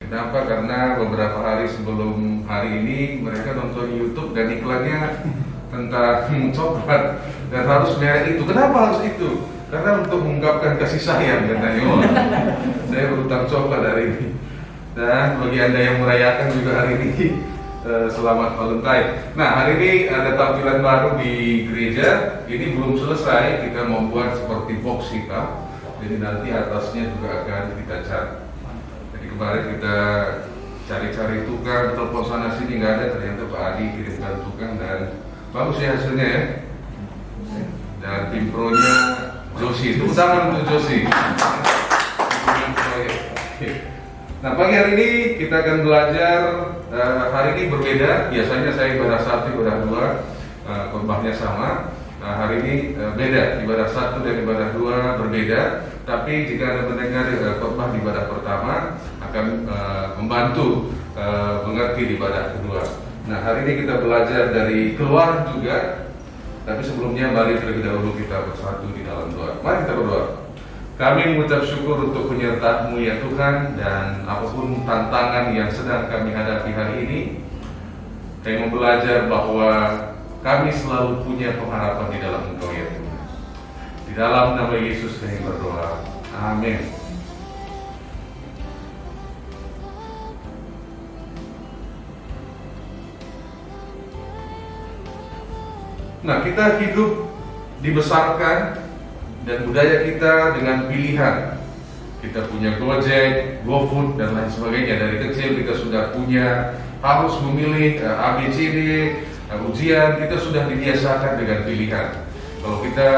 Kenapa? Karena beberapa hari sebelum hari ini mereka nonton YouTube dan iklannya tentang coklat dan harus merek itu. Kenapa harus itu? Karena untuk mengungkapkan kasih sayang katanya. Oh, saya berutang coklat hari ini. Dan bagi Anda yang merayakan juga hari ini, selamat Valentine. Nah, hari ini ada tampilan baru di gereja. Ini belum selesai, kita membuat seperti box hitam. Jadi nanti atasnya juga akan kita cat. Jadi kemarin kita cari-cari tukang, telepon sana sini nggak ada, ternyata Pak Adi kirimkan tukang dan bagus ya hasilnya ya. Dan tim pro-nya Josi, tepuk tangan untuk Josi. Nah, pagi hari ini kita akan belajar. Hari ini berbeda. Biasanya saya ibadah 1, ibadah 2, khotbahnya sama. Nah, hari ini beda. Ibadah 1 dan ibadah 2 berbeda. Tapi jika Anda mendengar khotbah di ibadah pertama akan membantu mengerti di ibadah kedua. Nah, hari ini kita belajar dari Keluaran juga. Tapi sebelumnya mari terlebih dahulu kita bersatu di dalam doa. Mari kita berdoa. Kami mengucap syukur untuk penyertaan-Mu ya Tuhan, dan apapun tantangan yang sedang kami hadapi hari ini, kami mau belajar bahwa kami selalu punya pengharapan di dalam Engkau ya Tuhan. Di dalam nama Yesus kami berdoa. Amin. Nah, kita hidup dibesarkan dan budaya kita dengan pilihan. Kita punya Gojek, GoFood dan lain sebagainya. Dari kecil kita sudah punya harus memilih ABCD, ujian, kita sudah dibiasakan dengan pilihan. Kalau kita,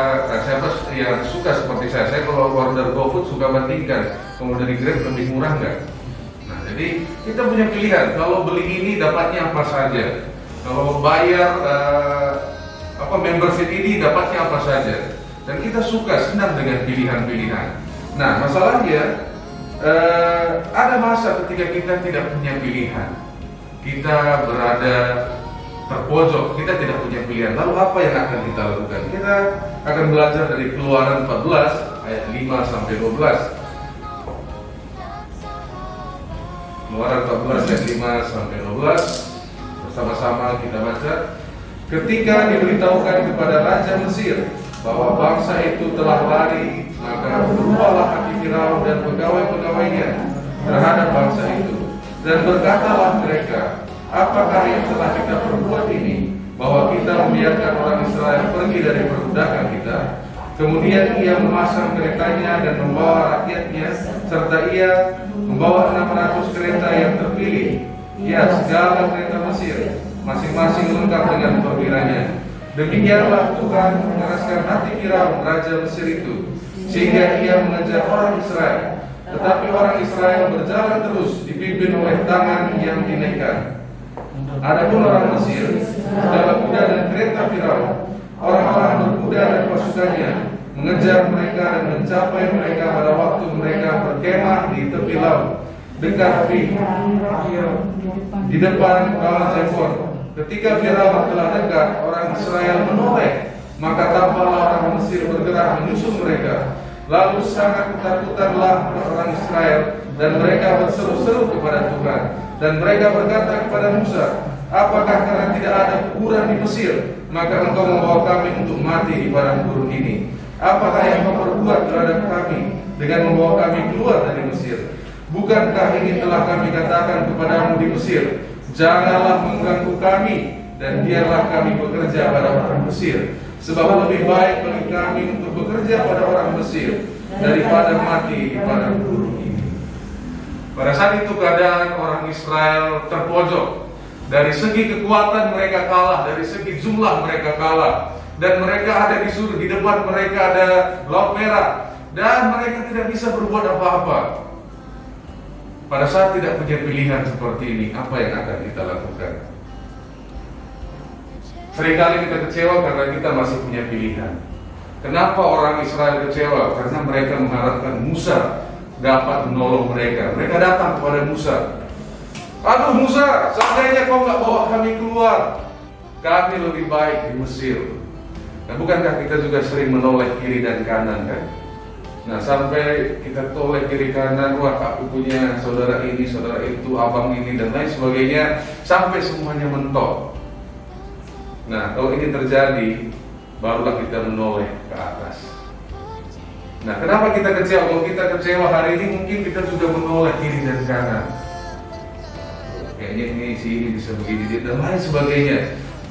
siapa yang suka seperti saya kalau order GoFood suka bandingkan, kalau dari Grab lebih murah nggak? Nah, jadi kita punya pilihan. Kalau beli ini dapatnya apa saja. Kalau bayar membership ini dapatnya apa saja. Dan kita suka, senang dengan pilihan-pilihan. Nah, masalahnya ada masa ketika kita tidak punya pilihan. Kita berada terpojok, kita tidak punya pilihan. Lalu apa yang akan kita lakukan? Kita akan belajar dari Keluaran 14 ayat 5 sampai 12. Keluaran 14 ayat 5 sampai 12. Bersama-sama kita baca. Ketika diberitahukan kepada Raja Mesir bahwa bangsa itu telah lari, maka berubahlah hati Firaun dan pegawai-pegawainya terhadap bangsa itu. Dan berkatalah mereka, apakah yang telah kita perbuat ini, bahwa kita membiarkan orang Israel pergi dari perbudakan kita? Kemudian ia memasang keretanya dan membawa rakyatnya, serta ia membawa 600 kereta yang terpilih. Ya, segala kereta Mesir, masing-masing lengkap dengan perwiranya. Demikianlah Tuhan mengeraskan hati Firaun raja Mesir itu, sehingga ia mengejar orang Israel. Tetapi orang Israel berjalan terus dipimpin oleh tangan yang dinaikkan. Adapun orang Mesir, segala kuda dan kereta Firaun, orang-orang berkuda dan pasukannya, mengejar mereka dan mencapai mereka pada waktu mereka berkemah di tepi laut, dekat di depan kawah Jefon. Ketika Firaun telah dekat, orang Israel menoleh, maka tampaklah orang Mesir bergerak menyusul mereka. Lalu sangat ketakutanlah orang Israel, dan mereka berseru-seru kepada Tuhan. Dan mereka berkata kepada Musa, apakah karena tidak ada kuburan di Mesir, maka engkau membawa kami untuk mati di padang gurun ini? Apakah yang kau perbuat terhadap kami dengan membawa kami keluar dari Mesir? Bukankah ini telah kami katakan kepadamu di Mesir, janganlah mengganggu kami, dan biarlah kami bekerja pada orang Mesir, sebab lebih baik bagi kami untuk bekerja pada orang Mesir daripada mati di padang gurun ini. Pada saat itu keadaan orang Israel terpojok. Dari segi kekuatan mereka kalah, dari segi jumlah mereka kalah, dan mereka ada di depan mereka ada Laut Merah, dan mereka tidak bisa berbuat apa-apa. Pada saat tidak punya pilihan seperti ini, apa yang akan kita lakukan? Seringkali kita kecewa karena kita masih punya pilihan. Kenapa orang Israel kecewa? Karena mereka mengharapkan Musa dapat menolong mereka. Mereka datang kepada Musa. Aduh Musa, seandainya kau nggak bawa kami keluar, kami lebih baik di Mesir. Dan bukankah kita juga sering menoleh kiri dan kanan kan? Nah, sampai kita toleh kiri kanan, wah aku punya saudara ini, saudara itu, abang ini, dan lain sebagainya, sampai semuanya mentok. Nah, kalau ini terjadi, barulah kita menoleh ke atas. Nah, kenapa kita kecewa? Kalau kita kecewa hari ini, mungkin kita juga menoleh kiri dan kanan. Kayaknya ini si ini bisa begini, dan lain sebagainya.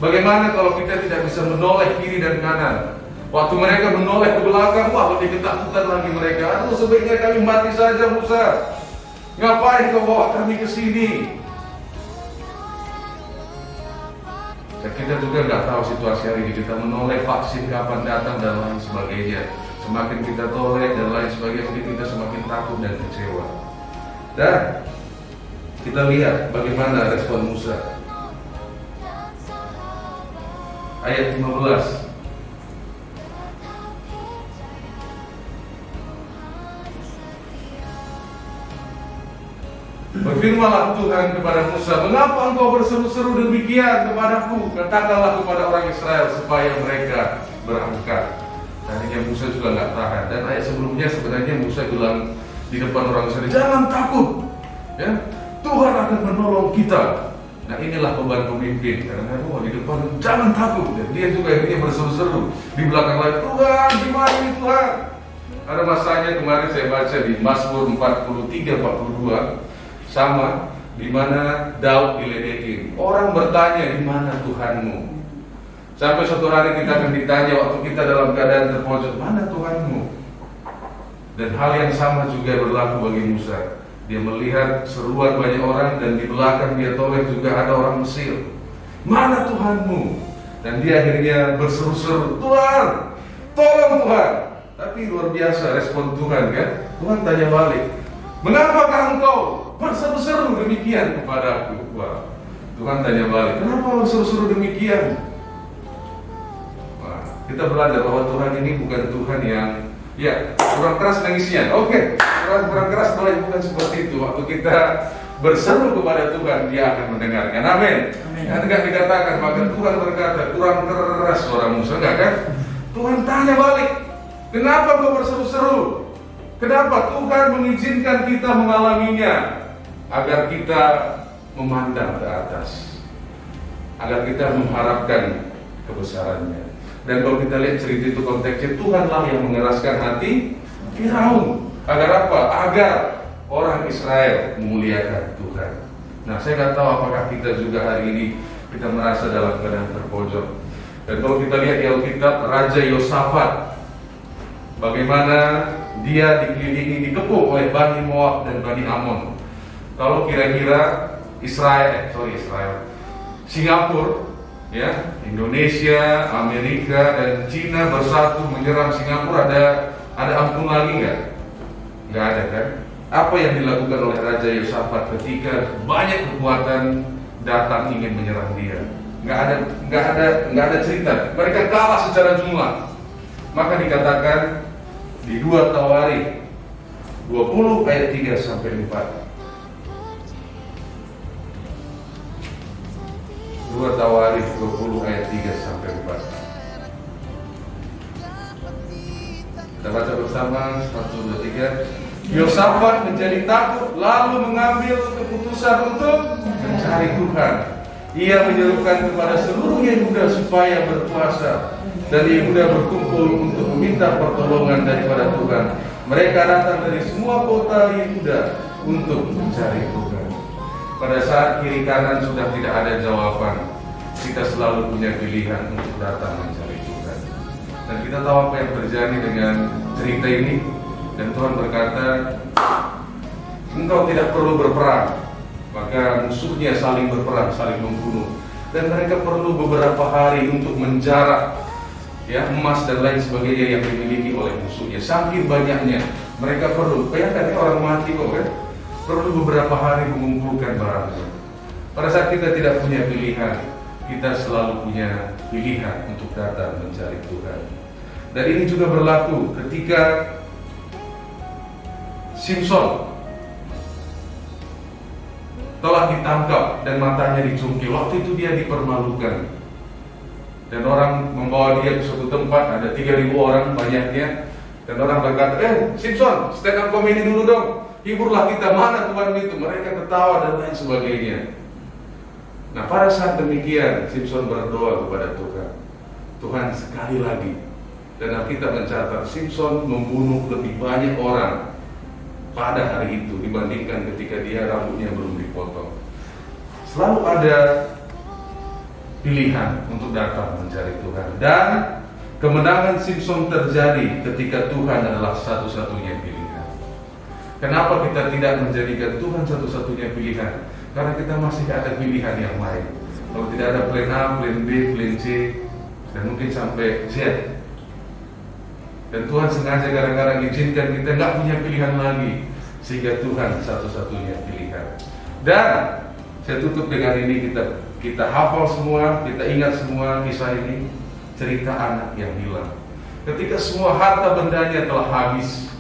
Bagaimana kalau kita tidak bisa menoleh kiri dan kanan? Waktu mereka menoleh ke belakang, wah lebih ketakutan lagi mereka. Aduh, sebaiknya kami mati saja, Musa. Ngapain kau bawa kami ke sini? Dan kita juga nggak tahu situasi hari ini. Kita menoleh vaksin kapan datang dan lain sebagainya. Semakin kita toleh dan lain sebagainya, kita semakin takut dan kecewa. Dan kita lihat bagaimana respon Musa. Ayat 15. Berfirmanlah Tuhan kepada Musa, mengapa engkau berseru-seru demikian kepadaku? Katakanlah kepada orang Israel supaya mereka berangkat. Tadinya Musa juga nggak tahan. Dan ayat sebelumnya sebenarnya Musa bilang di depan orang Israel, jangan takut, ya, Tuhan akan menolong kita. Nah, inilah beban pemimpin. Karena di depan jangan takut. Dan dia juga akhirnya berseru-seru di belakang lagi, Tuhan, di mana ini Tuhan? Ada masanya kemarin saya baca di Mazmur 43-42. Sama, di mana Daud diledekin. Orang bertanya, di mana Tuhanmu? Sampai suatu hari kita akan ditanya waktu kita dalam keadaan terpojok, mana Tuhanmu? Dan hal yang sama juga berlaku bagi Musa. Dia melihat seruan banyak orang dan di belakang dia toleh juga ada orang Mesir. Mana Tuhanmu? Dan dia akhirnya berseru-seru, Tuhan, tolong Tuhan. Tapi luar biasa respon Tuhan, kan? Tuhan tanya balik, mengapakah engkau berseru-seru demikian kepadaku? Wah, Tuhan tanya balik, kenapa berseru-seru demikian? Wah, kita belajar bahwa Tuhan ini bukan Tuhan yang, ya, kurang keras nangisnya. Oke, kurang keras doanya bukan seperti itu. Waktu kita berseru kepada Tuhan, Dia akan mendengarkan. Amin. Yang tidak dikatakan, maka Tuhan berkata, kurang keras suara Musa, enggak kan? Tuhan tanya balik, kenapa kau berseru-seru? Kenapa Tuhan mengizinkan kita mengalaminya? Agar kita memandang ke atas, agar kita mengharapkan kebesarannya. Dan kalau kita lihat cerita itu konteksnya, Tuhanlah yang mengeraskan hati Firaun. Agar apa? Agar orang Israel memuliakan Tuhan. Nah, saya nggak tahu apakah kita juga hari ini kita merasa dalam keadaan terpojok. Dan kalau kita lihat di Alkitab, Raja Yosafat, bagaimana dia dikelilingi, dikepung oleh Bani Moab dan Bani Amon. Kalau kira-kira Singapura, ya, Indonesia, Amerika dan Cina bersatu menyerang Singapura, ada ampun lagi nggak? Nggak ada, kan? Apa yang dilakukan oleh Raja Yosafat ketika banyak kekuatan datang ingin menyerang dia? Nggak ada cerita. Mereka kalah secara jumlah. Maka dikatakan di 2 Tawari 20 ayat 3-4. 2 Tawarikh 20 ayat 3-4. Kita baca bersama 1, 2, 3. Yosafat menjadi takut lalu mengambil keputusan untuk mencari Tuhan. Ia menyerukan kepada seluruh Yehuda supaya berpuasa, dan Yehuda berkumpul untuk meminta pertolongan daripada Tuhan. Mereka datang dari semua kota Yehuda untuk mencari Tuhan. Pada saat kiri kanan sudah tidak ada jawaban, kita selalu punya pilihan untuk datang mencari Tuhan. Dan kita tahu apa yang terjadi dengan cerita ini. Dan Tuhan berkata, engkau tidak perlu berperang. Maka musuhnya saling berperang, saling membunuh. Dan mereka perlu beberapa hari untuk menjarak, ya, emas dan lain sebagainya yang dimiliki oleh musuhnya. Saking banyaknya mereka perlu. Bayangkan orang mati kok, kan? Perlu beberapa hari mengumpulkan barangnya. Pada saat kita tidak punya pilihan, kita selalu punya pilihan untuk datang mencari Tuhan. Dan ini juga berlaku ketika Simpson telah ditangkap dan matanya dicungkil. Waktu itu dia dipermalukan. Dan orang membawa dia ke suatu tempat, ada 3.000 orang banyaknya. Dan orang berkata, Simpson, stand up comedy dulu dong, hiburlah kita. Mana Tuhan itu? Mereka ketawa dan lain sebagainya. Nah, pada saat demikian Simpson berdoa kepada Tuhan. Tuhan, sekali lagi. Dan Alkitab mencatat Simpson membunuh lebih banyak orang pada hari itu dibandingkan ketika dia rambutnya belum dipotong. Selalu ada pilihan untuk datang mencari Tuhan. Dan kemenangan Simpson terjadi ketika Tuhan adalah satu-satunya pilihan. Kenapa kita tidak menjadikan Tuhan satu-satunya pilihan? Karena kita masih ada pilihan yang lain. Kalau tidak ada plan A, plan B, plan C, dan mungkin sampai Z. Dan Tuhan sengaja kadang-kadang izinkan kita nggak punya pilihan lagi, sehingga Tuhan satu-satunya pilihan. Dan saya tutup dengan ini, kita hafal semua, kita ingat semua kisah ini, cerita anak yang hilang. Ketika semua harta bendanya telah habis,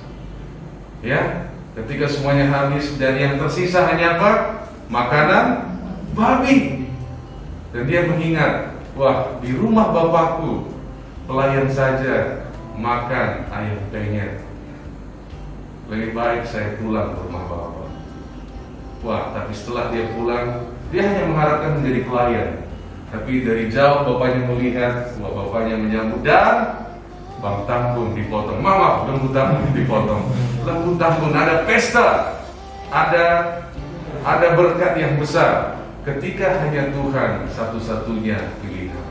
ya, ketika semuanya habis dan yang tersisa hanya apa? Makanan babi. Dan dia mengingat, wah, di rumah bapakku pelayan saja makan ayam penyet. Lebih baik saya pulang ke rumah bapak. Wah, tapi setelah dia pulang, dia hanya mengharapkan menjadi pelayan. Tapi dari jauh bapaknya melihat, wah, bapaknya menyambut dan bang tanggung dipotong. Maaf, lembu tanggung dipotong. Lembu tanggung, ada pesta, ada berkat yang besar ketika hanya Tuhan satu-satunya pilihan.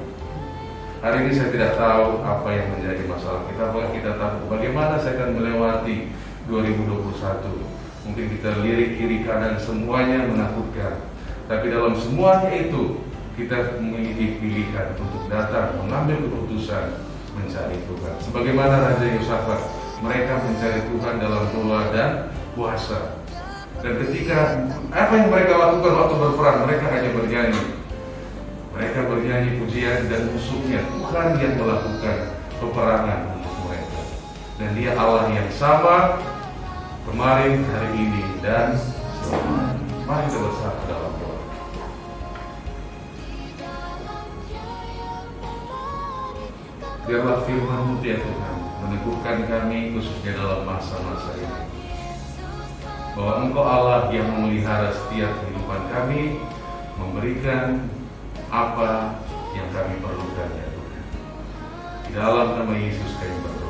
Hari ini saya tidak tahu apa yang menjadi masalah kita, apakah kita tahu bagaimana saya akan melewati 2021. Mungkin kita lirik kiri kanan semuanya menakutkan, tapi dalam semuanya itu kita memiliki pilihan untuk datang mengambil keputusan mencari Tuhan. Sebagaimana Raja Yosafat, mereka mencari Tuhan dalam doa dan puasa. Dan ketika apa yang mereka lakukan waktu berperang, mereka hanya bernyanyi. Mereka bernyanyi pujian dan musuhnya Tuhan yang melakukan peperangan untuk mereka. Dan Dia Allah yang sama kemarin, hari ini, dan selamanya. Mari kita bersatu dalam doa. Biarlah firman-Mu ya Tuhan meneguhkan kami khususnya dalam masa-masa ini, bahwa Engkau Allah yang memelihara setiap kehidupan kami, memberikan apa yang kami perlukan ya Tuhan. Di dalam nama Yesus kami berdoa.